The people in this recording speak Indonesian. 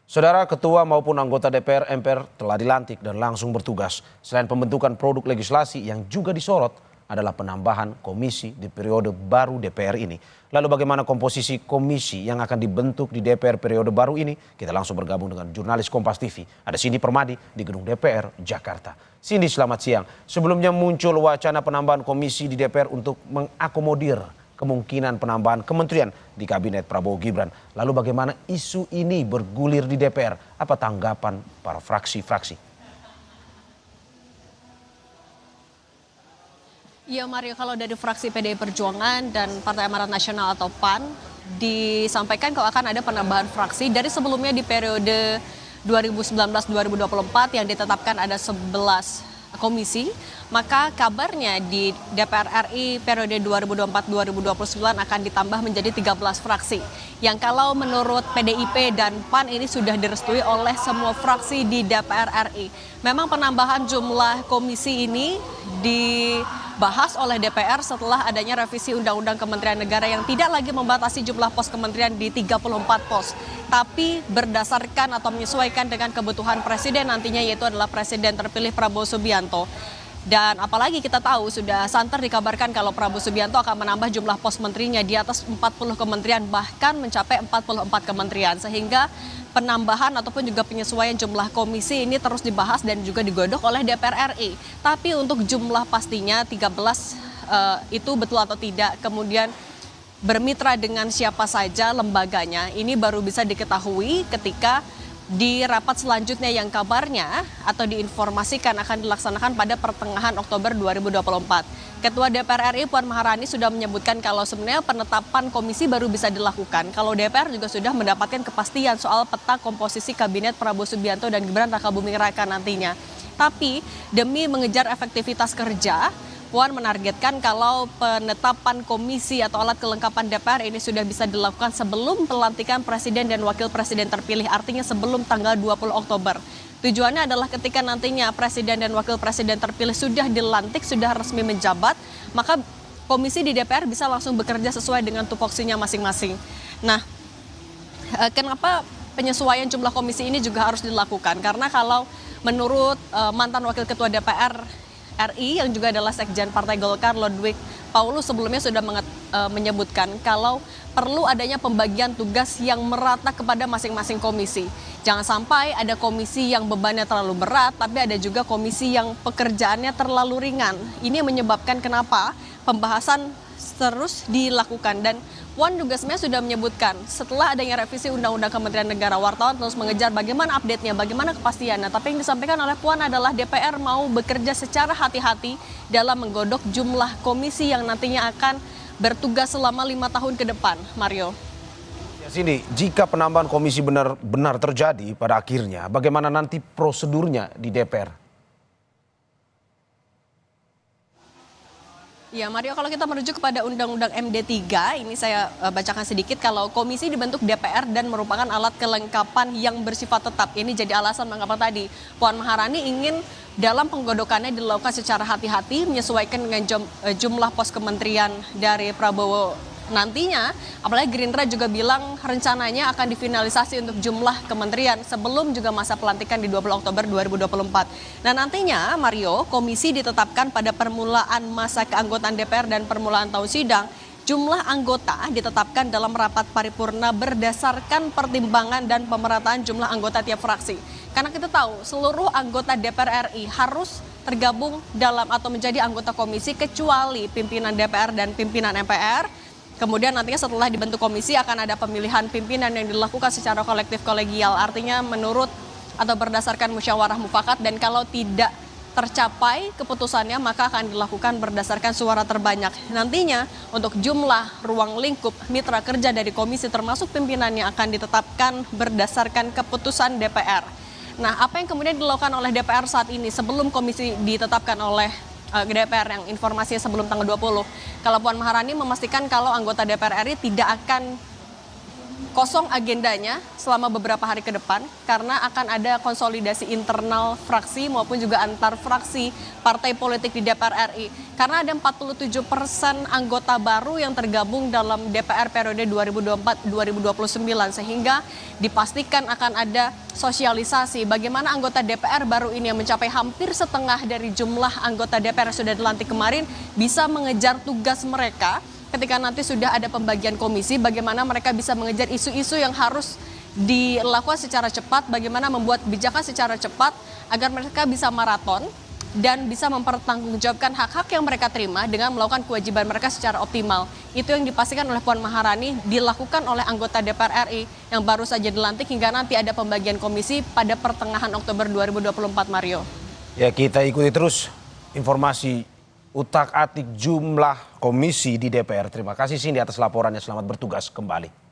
Saudara Ketua maupun anggota DPR MPR telah dilantik dan langsung bertugas. Selain pembentukan produk legislasi yang juga disorot adalah penambahan komisi di periode baru DPR ini. Lalu bagaimana komposisi komisi yang akan dibentuk di DPR periode baru ini? Kita langsung bergabung dengan jurnalis Kompas TV. Ada Cindy Permadi di gedung DPR Jakarta. Cindy, selamat siang. Sebelumnya muncul wacana penambahan komisi di DPR untuk mengakomodir kemungkinan penambahan kementerian di kabinet Prabowo Gibran. Lalu bagaimana isu ini bergulir di DPR? Apa tanggapan para fraksi-fraksi? Ya Mario, kalau dari fraksi PDI Perjuangan dan Partai Amanat Nasional atau PAN disampaikan kalau akan ada penambahan fraksi dari sebelumnya di periode 2019-2024 yang ditetapkan ada 11 komisi, maka kabarnya di DPR RI periode 2024-2029 akan ditambah menjadi 13 fraksi. Yang kalau menurut PDIP dan PAN ini sudah direstui oleh semua fraksi di DPR RI. Memang penambahan jumlah komisi ini dibahas oleh DPR setelah adanya revisi Undang-Undang Kementerian Negara yang tidak lagi membatasi jumlah pos kementerian di 34 pos. Tapi berdasarkan atau menyesuaikan dengan kebutuhan presiden nantinya, yaitu adalah presiden terpilih Prabowo Subianto. Dan apalagi kita tahu sudah santer dikabarkan kalau Prabowo Subianto akan menambah jumlah pos menterinya di atas 40 kementerian, bahkan mencapai 44 kementerian. Sehingga penambahan ataupun juga penyesuaian jumlah komisi ini terus dibahas dan juga digodok oleh DPR RI. Tapi untuk jumlah pastinya 13 itu betul atau tidak, kemudian bermitra dengan siapa saja lembaganya, ini baru bisa diketahui ketika di rapat selanjutnya yang kabarnya atau diinformasikan akan dilaksanakan pada pertengahan Oktober 2024. Ketua DPR RI Puan Maharani sudah menyebutkan kalau sebenarnya penetapan komisi baru bisa dilakukan kalau DPR juga sudah mendapatkan kepastian soal peta komposisi kabinet Prabowo Subianto dan Gibran Rakabuming Raka nantinya. Tapi demi mengejar efektivitas kerja, Puan menargetkan kalau penetapan komisi atau alat kelengkapan DPR ini sudah bisa dilakukan sebelum pelantikan presiden dan wakil presiden terpilih, artinya sebelum tanggal 20 Oktober. Tujuannya adalah ketika nantinya presiden dan wakil presiden terpilih sudah dilantik, sudah resmi menjabat, maka komisi di DPR bisa langsung bekerja sesuai dengan tupoksinya masing-masing. Nah, kenapa penyesuaian jumlah komisi ini juga harus dilakukan? Karena kalau menurut mantan wakil ketua DPR RI yang juga adalah Sekjen Partai Golkar Lodwig Paulus sebelumnya sudah menyebutkan kalau perlu adanya pembagian tugas yang merata kepada masing-masing komisi. Jangan sampai ada komisi yang bebannya terlalu berat, tapi ada juga komisi yang pekerjaannya terlalu ringan. Ini menyebabkan kenapa pembahasan terus dilakukan. Dan Puan juga sebenarnya sudah menyebutkan setelah adanya revisi Undang-Undang Kementerian Negara, wartawan terus mengejar bagaimana update-nya, bagaimana kepastiannya. Tapi yang disampaikan oleh Puan adalah DPR mau bekerja secara hati-hati dalam menggodok jumlah komisi yang nantinya akan bertugas selama 5 tahun ke depan. Mario. Ya, Cindy, jika penambahan komisi benar-benar terjadi pada akhirnya, bagaimana nanti prosedurnya di DPR? Ya Mario, kalau kita merujuk kepada Undang-Undang MD3, ini saya bacakan sedikit, kalau komisi dibentuk DPR dan merupakan alat kelengkapan yang bersifat tetap. Ini jadi alasan mengapa tadi Puan Maharani ingin dalam penggodokannya dilakukan secara hati-hati, menyesuaikan dengan jumlah pos kementerian dari Prabowo nantinya. Apalagi Gerindra juga bilang rencananya akan difinalisasi untuk jumlah kementerian sebelum juga masa pelantikan di 20 Oktober 2024. Nah nantinya Mario, komisi ditetapkan pada permulaan masa keanggotaan DPR dan permulaan tahun sidang. Jumlah anggota ditetapkan dalam rapat paripurna berdasarkan pertimbangan dan pemerataan jumlah anggota tiap fraksi. Karena kita tahu seluruh anggota DPR RI harus tergabung dalam atau menjadi anggota komisi kecuali pimpinan DPR dan pimpinan MPR. Kemudian nantinya setelah dibentuk komisi akan ada pemilihan pimpinan yang dilakukan secara kolektif kolegial. Artinya menurut atau berdasarkan musyawarah mufakat, dan kalau tidak tercapai keputusannya maka akan dilakukan berdasarkan suara terbanyak. Nantinya untuk jumlah ruang lingkup mitra kerja dari komisi termasuk pimpinannya akan ditetapkan berdasarkan keputusan DPR. Nah, apa yang kemudian dilakukan oleh DPR saat ini sebelum komisi ditetapkan oleh DPR yang informasinya sebelum tanggal 20. Kalau Puan Maharani memastikan kalau anggota DPR RI tidak akan kosong agendanya selama beberapa hari ke depan karena akan ada konsolidasi internal fraksi maupun juga antar fraksi partai politik di DPR RI. Karena ada 47% anggota baru yang tergabung dalam DPR periode 2024-2029 sehingga dipastikan akan ada sosialisasi bagaimana anggota DPR baru ini yang mencapai hampir setengah dari jumlah anggota DPR yang sudah dilantik kemarin bisa mengejar tugas mereka. Ketika nanti sudah ada pembagian komisi, bagaimana mereka bisa mengejar isu-isu yang harus dilakukan secara cepat, bagaimana membuat kebijakan secara cepat agar mereka bisa maraton dan bisa mempertanggungjawabkan hak-hak yang mereka terima dengan melakukan kewajiban mereka secara optimal. Itu yang dipastikan oleh Puan Maharani dilakukan oleh anggota DPR RI yang baru saja dilantik hingga nanti ada pembagian komisi pada pertengahan Oktober 2024, Mario. Ya, kita ikuti terus informasi utak-atik jumlah komisi di DPR. Terima kasih Cindy atas laporannya. Selamat bertugas kembali.